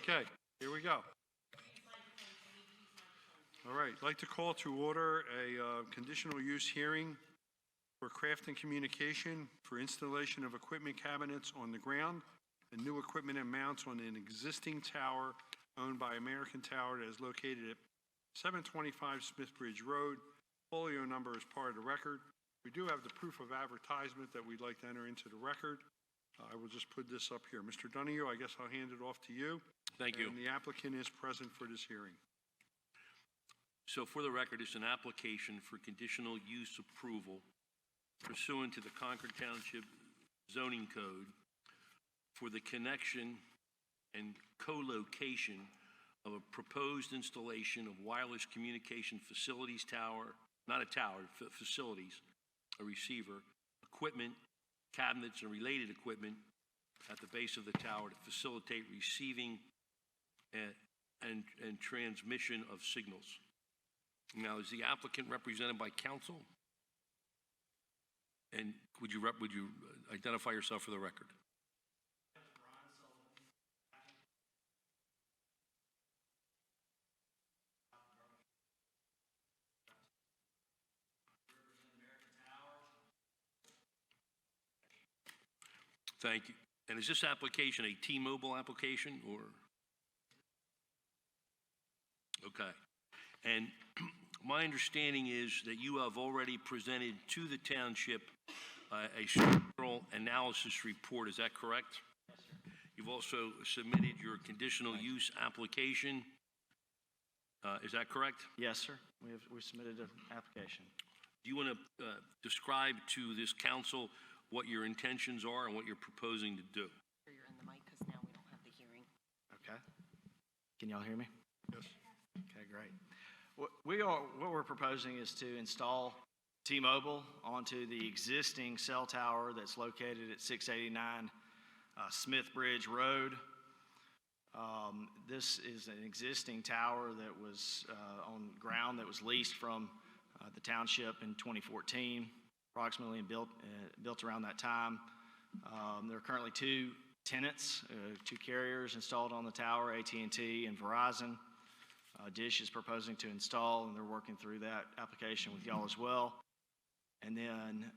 Okay, here we go. All right, I'd like to call to order a conditional use hearing for craft and communication for installation of equipment cabinets on the ground and new equipment and mounts on an existing tower owned by American Tower that is located at 725 Smithbridge Road. Folio number is part of the record. We do have the proof of advertisement that we'd like to enter into the record. I will just put this up here. Mr. Donahue, I guess I'll hand it off to you. Thank you. And the applicant is present for this hearing. So for the record, it's an application for conditional use approval pursuant to the Concord Township zoning code for the connection and co-location of a proposed installation of wireless communication facilities tower, not a tower, facilities, a receiver, equipment, cabinets, and related equipment at the base of the tower to facilitate receiving and transmission of signals. Now, is the applicant represented by counsel? And would you identify yourself for the record? Thank you. And is this application a T-Mobile application or? Okay. And my understanding is that you have already presented to the township a structural analysis report. Is that correct? Yes, sir. You've also submitted your conditional use application. Is that correct? Yes, sir. We submitted an application. Do you want to describe to this council what your intentions are and what you're proposing to do? You're in the mic because now we don't have the hearing. Okay. Can y'all hear me? Yes. Okay, great. What we're proposing is to install T-Mobile onto the existing cell tower that's located at 689 Smithbridge Road. This is an existing tower that was on ground that was leased from the township in 2014, approximately, and built around that time. There are currently two tenants, two carriers installed on the tower, AT&T and Verizon. Dish is proposing to install, and they're working through that application with y'all as well. And then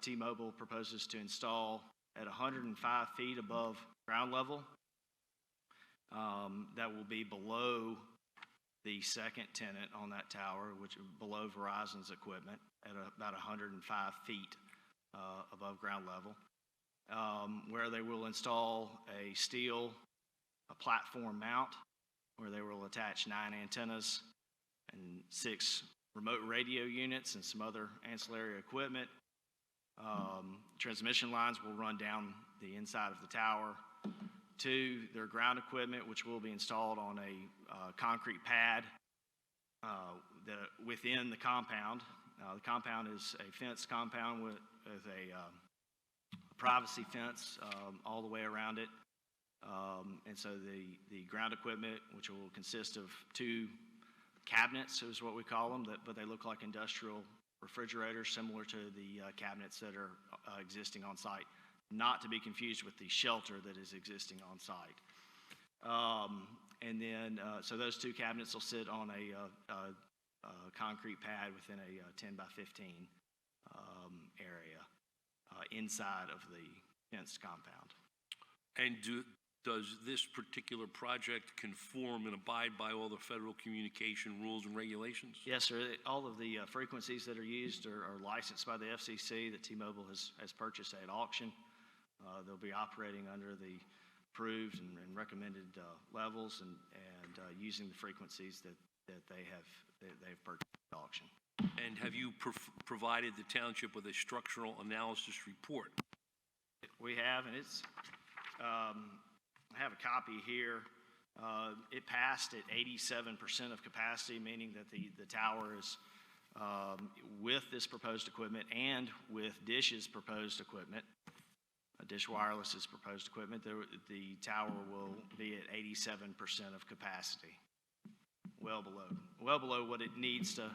T-Mobile proposes to install at 105 feet above ground level. That will be below the second tenant on that tower, which is below Verizon's equipment at about 105 feet above ground level, where they will install a steel platform mount where they will attach 9 antennas and 6 remote radio units and some other ancillary equipment. Transmission lines will run down the inside of the tower to their ground equipment, which will be installed on a concrete pad within the compound. The compound is a fenced compound with a privacy fence all the way around it. And so the ground equipment, which will consist of 2 cabinets, is what we call them, but they look like industrial refrigerators, similar to the cabinets that are existing on site, not to be confused with the shelter that is existing on site. And then, so those 2 cabinets will sit on a concrete pad within a 10 by 15 area inside of the fenced compound. And does this particular project conform and abide by all the federal communication rules and regulations? Yes, sir. All of the frequencies that are used are licensed by the FCC that T-Mobile has purchased at auction. They'll be operating under the approved and recommended levels and using the frequencies that they've purchased at auction. And have you provided the township with a structural analysis report? We have, and it's, I have a copy here. It passed at 87% of capacity, meaning that the tower is, with this proposed equipment and with Dish's proposed equipment, Dish Wireless's proposed equipment, the tower will be at 87% of capacity, well below what it needs to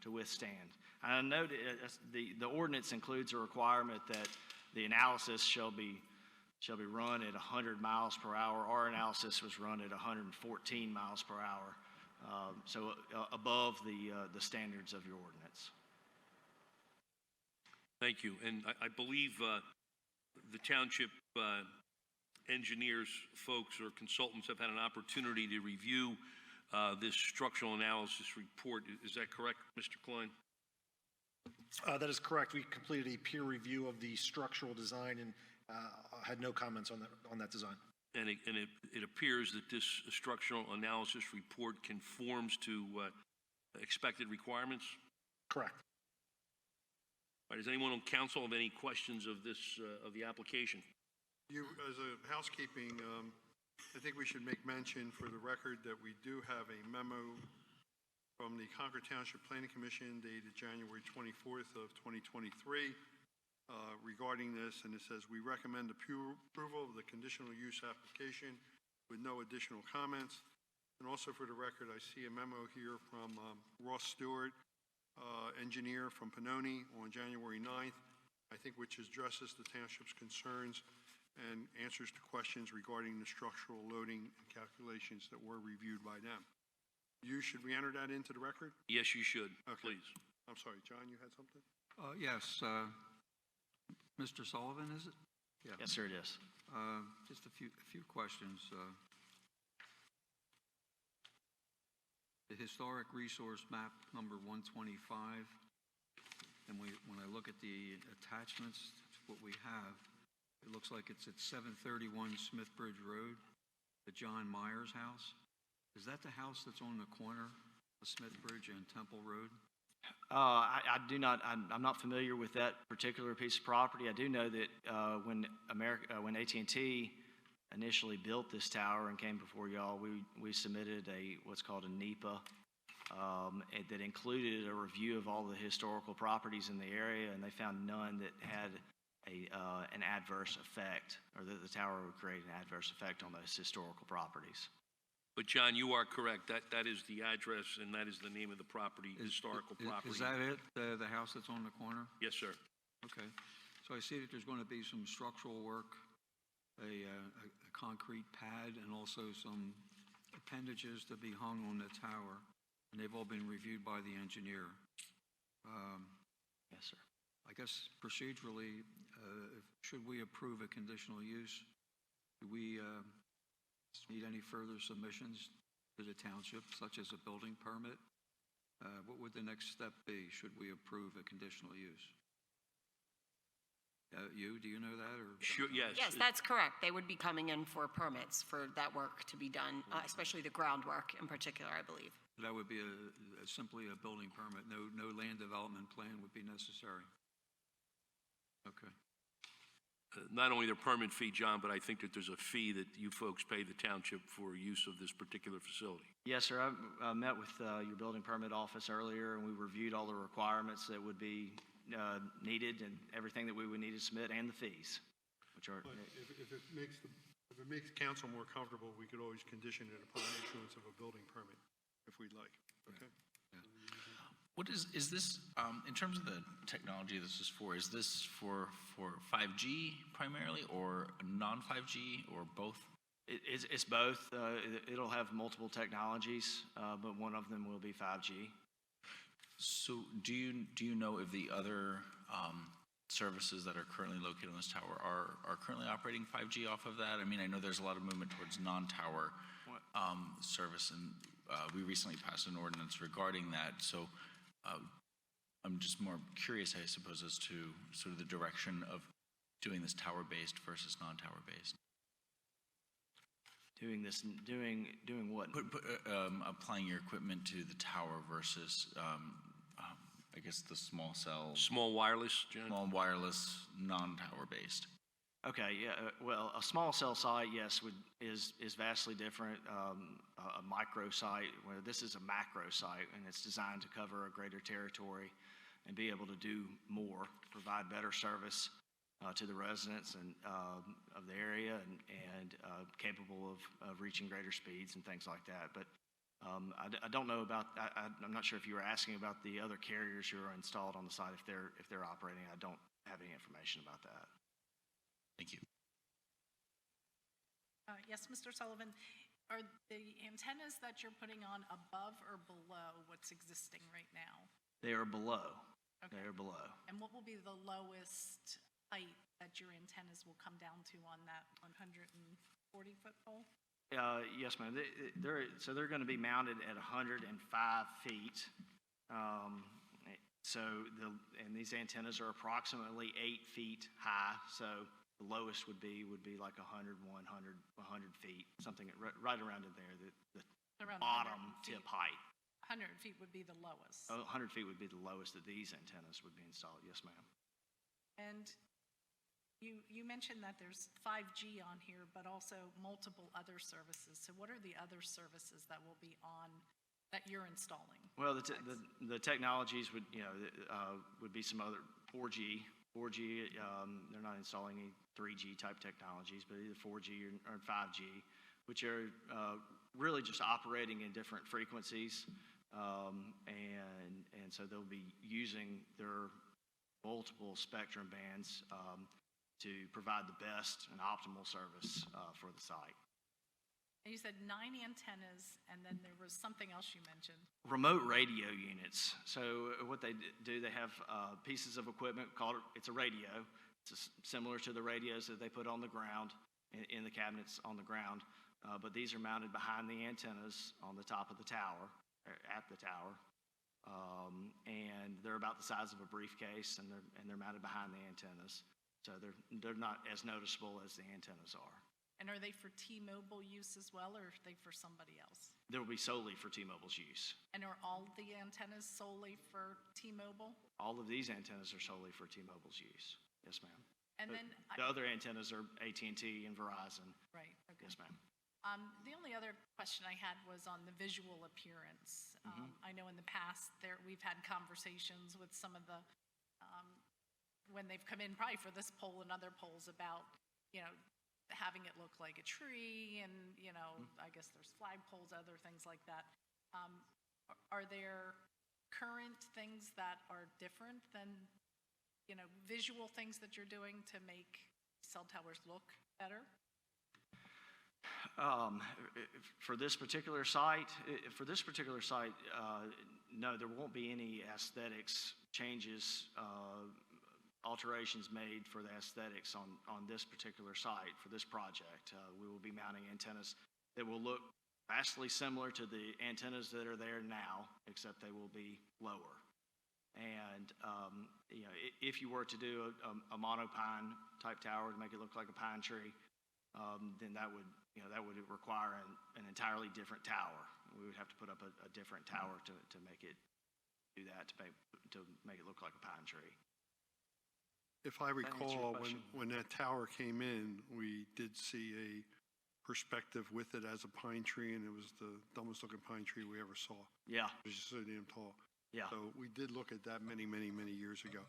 withstand. I note the ordinance includes a requirement that the analysis shall be shall be run at 100 miles per hour. Our analysis was run at 114 miles per hour, so above the standards of your ordinance. Thank you. And I believe the township engineers, folks, or consultants have had an opportunity to review this structural analysis report. Is that correct, Mr. Klein? That is correct. We completed a peer review of the structural design and had no comments on that design. And it appears that this structural analysis report conforms to expected requirements? Correct. All right, does anyone on council have any questions of this, of the application? You, as a housekeeping, I think we should make mention for the record that we do have a memo from the Concord Township Planning Commission dated January 24th of 2023 regarding this, and it says, we recommend approval of the conditional use application with no additional comments. And also for the record, I see a memo here from Ross Stewart, engineer from Pannoni on January 9th, I think, which addresses the township's concerns and answers to questions regarding the structural loading and calculations that were reviewed by them. Should we enter that into the record? Yes, you should, Okay. please. I'm sorry, John, you had something? Yes, Mr. Sullivan, is it? Yeah. Yes, sir, it is. Just a few questions. The historic resource map number 125, and when I look at the attachments to what we have, it looks like it's at 731 Smithbridge Road, the John Myers house. Is that the house that's on the corner of Smithbridge and Temple Road? I do not. I'm not familiar with that particular piece of property. I do know that when AT&T initially built this tower and came before y'all, we submitted what's called a NEPA that included a review of all the historical properties in the area, and they found none that had an adverse effect, or that the tower would create an adverse effect on those historical properties. But John, you are correct. That is the address and that is the name of the property, historical property. Is that it, the house that's on the corner? Yes, sir. Okay. So I see that there's going to be some structural work, a concrete pad, and also some appendages to be hung on the tower, and they've all been reviewed by the engineer. Yes, sir. I guess procedurally, should we approve a conditional use, do we need any further submissions to the township, such as a building permit? What would the next step be, should we approve a conditional use? Do you know that? Or Sure, yes. Yes, that's correct. They would be coming in for permits for that work to be done, especially the groundwork in particular, I believe. That would be simply a building permit. No land development plan would be necessary. Okay. Not only the permit fee, John, but I think that there's a fee that you folks pay the township for use of this particular facility. Yes, sir. I met with your building permit office earlier, and we reviewed all the requirements that would be needed and everything that we would need to submit, and the fees, which are. But if it makes council more comfortable, we could always condition it upon issuance of a building permit, if we'd like. Okay. What is this, in terms of the technology this is this for 5G primarily, or non-5G, or both? It's both. It'll have multiple technologies, but one of them will be 5G. So do you know if the other services that are currently located on this tower are currently operating 5G off of that? I mean, I know there's a lot of movement towards non-tower service, and we recently passed an ordinance regarding that. So I'm just more curious, I suppose, as to sort of the direction of doing this tower-based versus non-tower-based. Doing what? Applying your equipment to the tower versus, I guess, the small cell. Small wireless, John? Small wireless, non-tower-based. Okay, yeah. Well, a small cell site, yes, is vastly different. A micro site, where this is a macro site, and it's designed to cover a greater territory and be able to do more, provide better service to the residents and of the area, and capable of reaching greater speeds and things like that. But I don't know about. I'm not sure if you were asking about the other carriers who are installed on the site, if they're operating. I don't have any information about that. Thank you. Yes, Mr. Sullivan, are the antennas that you're putting on above or below what's existing right now? They are below. Okay. They are below. And what will be the lowest height that your antennas will come down to on that 140-foot pole? Yes, ma'am. So they're going to be mounted at 105 feet. And these antennas are approximately 8 feet high. So the lowest would be like 100 feet, something right around in there. The Around bottom 100 feet. tip height. 100 feet would be the lowest. 100 feet would be the lowest that these antennas would be installed. Yes, ma'am. And you mentioned that there's 5G on here, but also multiple other services. So what are the other services that will be on, that you're installing? Well, the technologies would be some other 4G. 4G, they're not installing any 3G type technologies, but either 4G or 5G, which are really just operating in different frequencies. And so they'll be using their multiple spectrum bands to provide the best and optimal service for the site. And you said 9 antennas, and then there was something else you mentioned. Remote radio units. So what they do, they have pieces of equipment it's a radio. It's similar to the radios that they put on the ground, in the cabinets on the ground. But these are mounted behind the antennas on the top of the tower, or at the tower. And they're about the size of a briefcase, and they're mounted behind the antennas. So they're not as noticeable as the antennas are. And are they for T-Mobile use as well, or are they for somebody else? They will be solely for T-Mobile's use. And are all the antennas solely for T-Mobile? All of these antennas are solely for T-Mobile's use. Yes, ma'am. And then, The other antennas are AT&T and Verizon. right, okay. Yes, ma'am. The only other question I had was on the visual appearance. I know in the past we've had conversations with some of the, when they've come in, probably for this poll and other polls, about, having it look like a tree and, I guess there's flagpoles, other things like that. Are there current things that are different than, visual things that you're doing to make cell towers look better? For this particular site, no, there won't be any aesthetics changes, alterations made for the aesthetics on this particular site for this project. We will be mounting antennas that will look vastly similar to the antennas that are there now, except they will be lower. And if you were to do a monopine type tower to make it look like a pine tree, then that would require an entirely different tower. We would have to put up a different tower to make it do that, to make it look like a pine tree. If I answer your recall, question? when that tower came in, we did see a perspective with it as a pine tree, and it was the dumbest looking pine tree we ever saw. Yeah, It was just so damn tall. yeah. So we did look at that many, many, many years ago.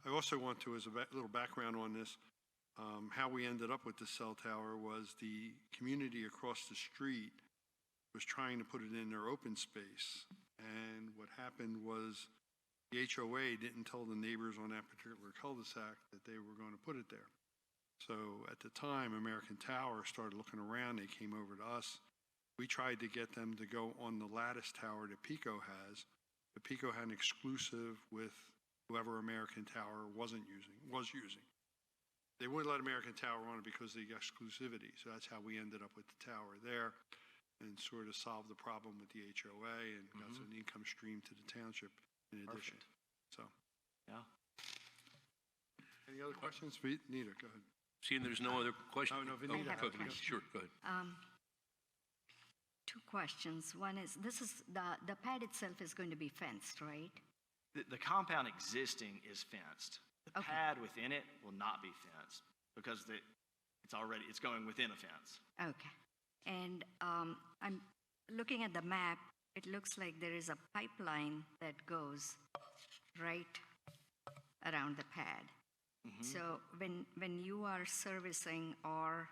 I also want to, as a little background on this, how we ended up with the cell tower was the community across the street was trying to put it in their open space. And what happened was the HOA didn't tell the neighbors on that particular cul-de-sac that they were going to put it there. So at the time, American Tower started looking around. They came over to us. We tried to get them to go on the lattice tower that Pico has. But Pico had an exclusive with whoever American Tower was using. They wouldn't let American Tower on it because of the exclusivity. So that's how we ended up with the tower there, and sort of solved the problem with the HOA and got an income stream to the township in addition. Perfect. So, Yeah. any other questions? Nita, go ahead. Seeing there's no other question? Oh, no, Vanita. go ahead. Sure, go ahead. Two questions. One is, this is, the pad itself is going to be fenced, right? The compound existing is fenced. The Okay. pad within it will not be fenced because it's going within a fence. Okay. And I'm looking at the map, it looks like there is a pipeline that goes right around the pad. So when you are servicing or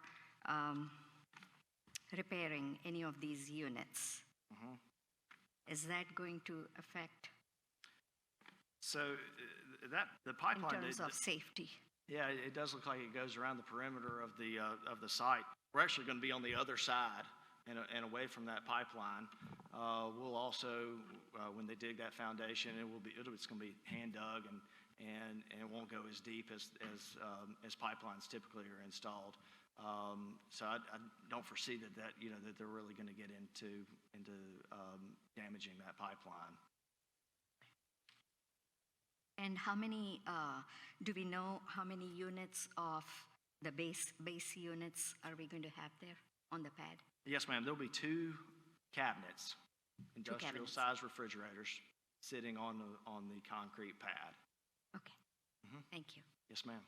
repairing any of these units, is that going to affect So the in pipeline, terms of safety? yeah, it does look like it goes around the perimeter of the site. we're actually going to be on the other side and away from that pipeline. We'll also, when they dig that foundation, it's going to be hand dug and it won't go as deep as pipelines typically are installed. So I don't foresee that they're really going to get into damaging that pipeline. And how many, do we know how many units of the base units are we going to have there on the pad? Yes, ma'am. There'll be 2 cabinets, cabinets. industrial-sized refrigerators, sitting on the concrete pad. Okay, thank you. Yes, ma'am.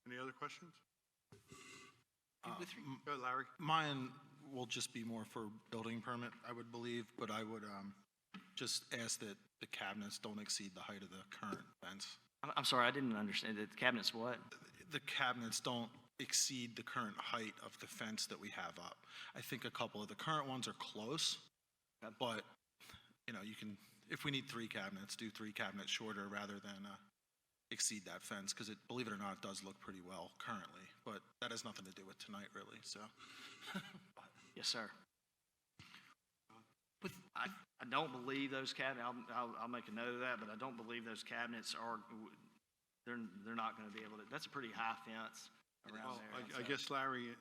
Any other questions? Go, ahead, Larry. Mine will just be more for building permit, I would believe, but I would just ask that the cabinets don't exceed the height of the current fence. I'm sorry, I didn't understand. The cabinets what? The cabinets don't exceed the current height of the fence that we have up. I think a couple of the current ones are close, but, you can, if we need 3 cabinets, do 3 cabinets shorter rather than exceed that fence, because believe it or not, it does look pretty well currently, but that has nothing to do with tonight, really, so. Yes, sir. I don't believe those cabinets, I'll make a note of that, but I don't believe those cabinets they're not going to be able to, that's a pretty high fence around there. I guess, Larry,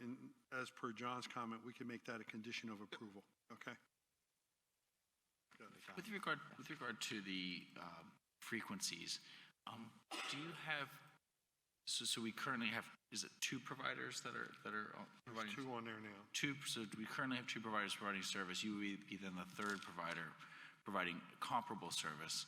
as per John's comment, we can make that a condition of approval, okay? With regard to the frequencies, do you have, so we currently have, is it 2 providers that are providing? There's 2 on there now. 2, so we currently have 2 providers providing service. You would be then the 3rd provider providing comparable service.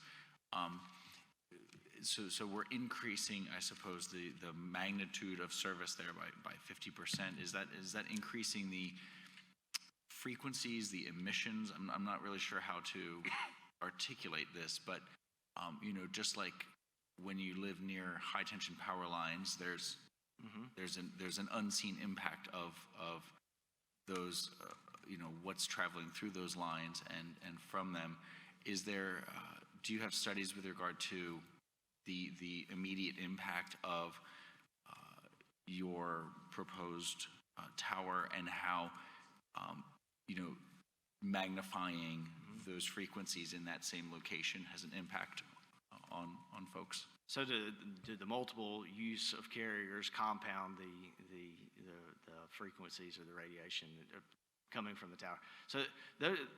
So we're increasing, I suppose, the magnitude of service there by 50%. Is that increasing the frequencies, the emissions? I'm not really sure how to articulate this, but just like when you live near high tension power lines, there's an unseen impact of those, what's traveling through those lines and from them. Is there, do you have studies with regard to the immediate impact of your proposed tower and how, magnifying those frequencies in that same location has an impact on folks? So do the multiple use of carriers compound the frequencies or the radiation coming from the tower? So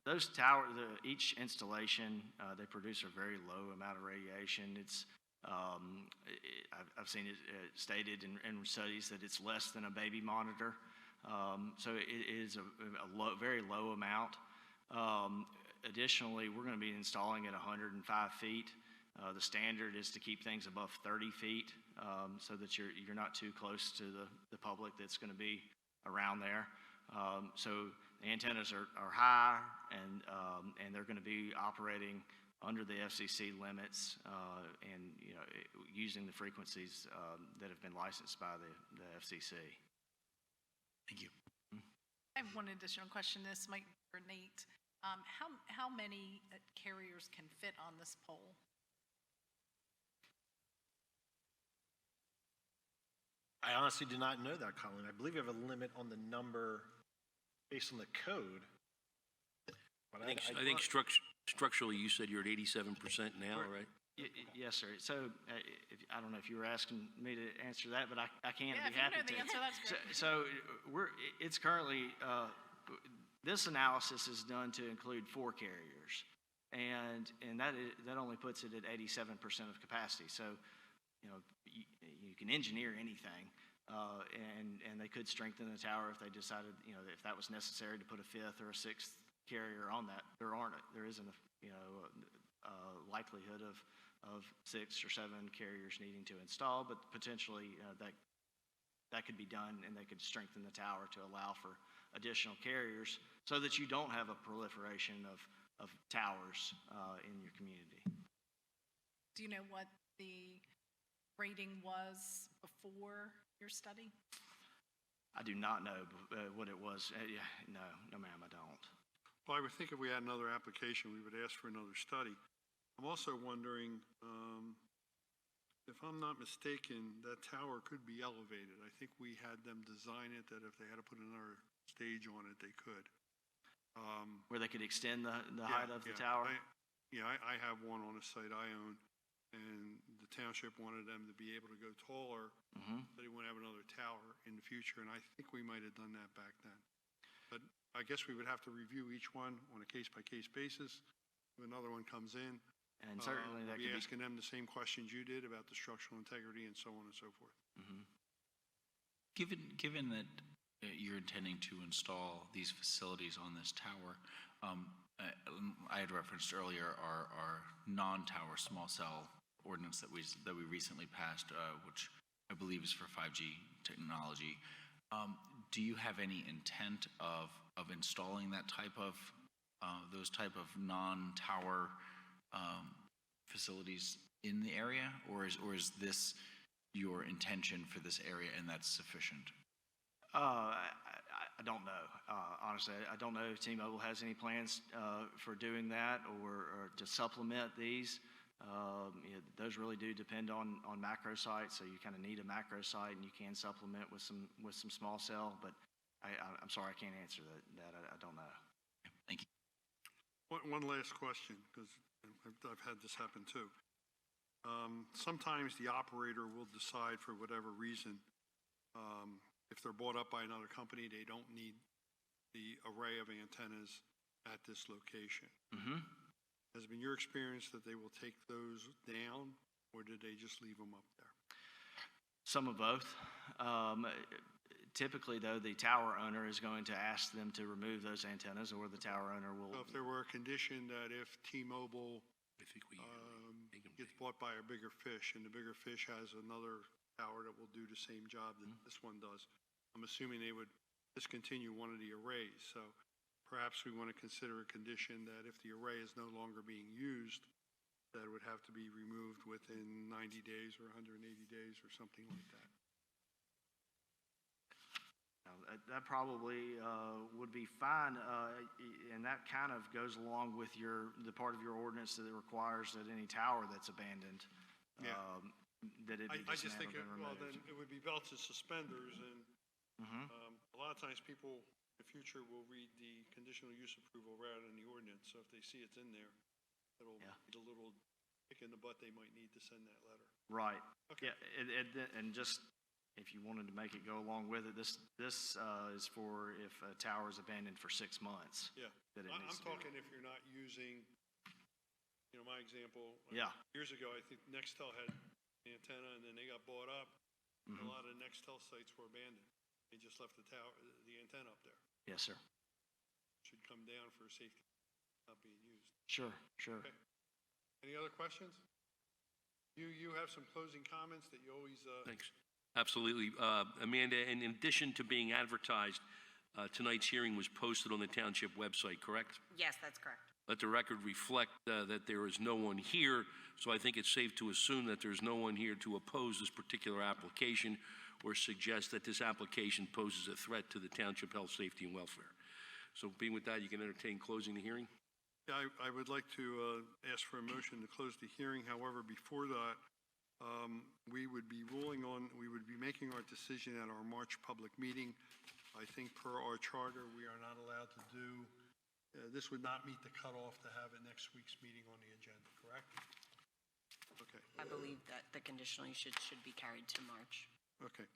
those towers, each installation, they produce a very low amount of radiation. It's I've seen it stated in studies that it's less than a baby monitor. So it is a very low amount. Additionally, we're going to be installing at 105 feet. The standard is to keep things above 30 feet so that you're not too close to the public that's going to be around there. So the antennas are high and they're going to be operating under the FCC limits and using the frequencies that have been licensed by the FCC. Thank you. I have one additional question. This might be for Nate. How many carriers can fit on this pole? I honestly do not know that, Colin. I believe we have a limit on the number based on the code. But I think structurally, you said you're at 87% now, right? Yes, sir. So I don't know if you were asking me to answer that, but I can Yeah, be if you happy know the to. answer, that's great. So it's currently, this analysis is done to include 4 carriers. And that only puts it at 87% of capacity. So, you can engineer anything. And they could strengthen the tower if they decided, if that was necessary to put a 5th or a 6th carrier on that. There isn't a likelihood of 6 or 7 carriers needing to install, but potentially that could be done, and they could strengthen the tower to allow for additional carriers so that you don't have a proliferation of towers in your community. Do you know what the rating was before your study? I do not know what it was. No, ma'am, I don't. Well, I would think if we had another application, we would ask for another study. I'm also wondering if I'm not mistaken, that tower could be elevated. I think we had them design it that if they had to put another stage on it, they could. Where they could extend the Yeah, height of the yeah. tower? I have one on a site I own, and the township wanted them to be able to go taller, so they wouldn't have another tower in the future, and I think we might have done that back then. But I guess we would have to review each one on a case-by-case basis. If another one comes in, And certainly that we'll be could be, asking them the same questions you did about the structural integrity and so on and so forth. Given that you're intending to install these facilities on this tower, I had referenced earlier our non-tower small cell ordinance that we recently passed, which I believe is for 5G technology. Do you have any intent of installing that type of those type of non-tower facilities in the area, or is this your intention for this area and that's sufficient? I don't know. Honestly, I don't know if T-Mobile has any plans for doing that or to supplement these. Those really do depend on macro sites, so you kind of need a macro site, and you can supplement with some small cell. But I'm sorry, I can't answer that. I don't know. Thank you. One last question, because I've had this happen too. Sometimes the operator will decide for whatever reason, if they're bought up by another company, they don't need the array of antennas at this location. Has it been your experience that they will take those down, or did they just leave them up there? Some of both. Typically, though, the tower owner is going to ask them to remove those antennas, or the tower owner will. So if there were a condition that if T-Mobile I think we make them gets bought by a bigger fish, and the bigger fish has another tower that will do the same job that this one does, I'm assuming they would discontinue one of the arrays. So perhaps we want to consider a condition that if the array is no longer being used, that it would have to be removed within 90 days or 180 days or something like that. That probably would be fine, and that kind of goes along with the part of your ordinance that requires that any tower that's abandoned, Yeah. that it be I just think, dismantled and well, removed. then it would be belts and suspenders, and a lot of times people in the future will read the conditional use approval rather than the ordinance, so if they see it's in there, it'll be a little kick in the butt they might need to send that letter. Right. Okay. Yeah, and just if you wanted to make it go along with it, this is for if a tower is abandoned for 6 months. Yeah, That it I'm needs to be talking if you're not using, my example. Yeah. Years ago, I think Nextel had an antenna, and then they got bought up. And a lot of Nextel sites were abandoned. They just left the antenna up there. Yes, sir. Should come down for safety, not being used. Sure. Okay. Any other questions? You have some closing comments that you always, Thanks. Absolutely. Amanda, in addition to being advertised, tonight's hearing was posted on the township website, correct? Yes, that's correct. Let the record reflect that there is no one here, so I think it's safe to assume that there's no one here to oppose this particular application or suggest that this application poses a threat to the township health, safety, and welfare. So being with that, you can entertain closing the hearing? yeah, I would like to ask for a motion to close the hearing. However, before that, we would be making our decision at our March public meeting. I think per our charter, we are not allowed to do, this would not meet the cutoff to have it next week's meeting on the agenda, correct? Okay, I believe that the conditional use should be carried to March. okay.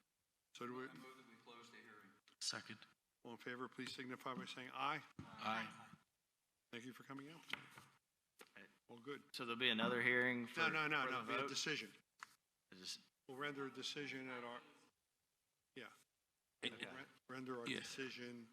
So do we, I move that we close the hearing. Second. all in favor, please signify by saying aye. Aye. Thank you for coming out. All good. So there'll be another hearing for No, for the a vote? decision. Just- We'll render a decision at our, And- render our Yeah. decision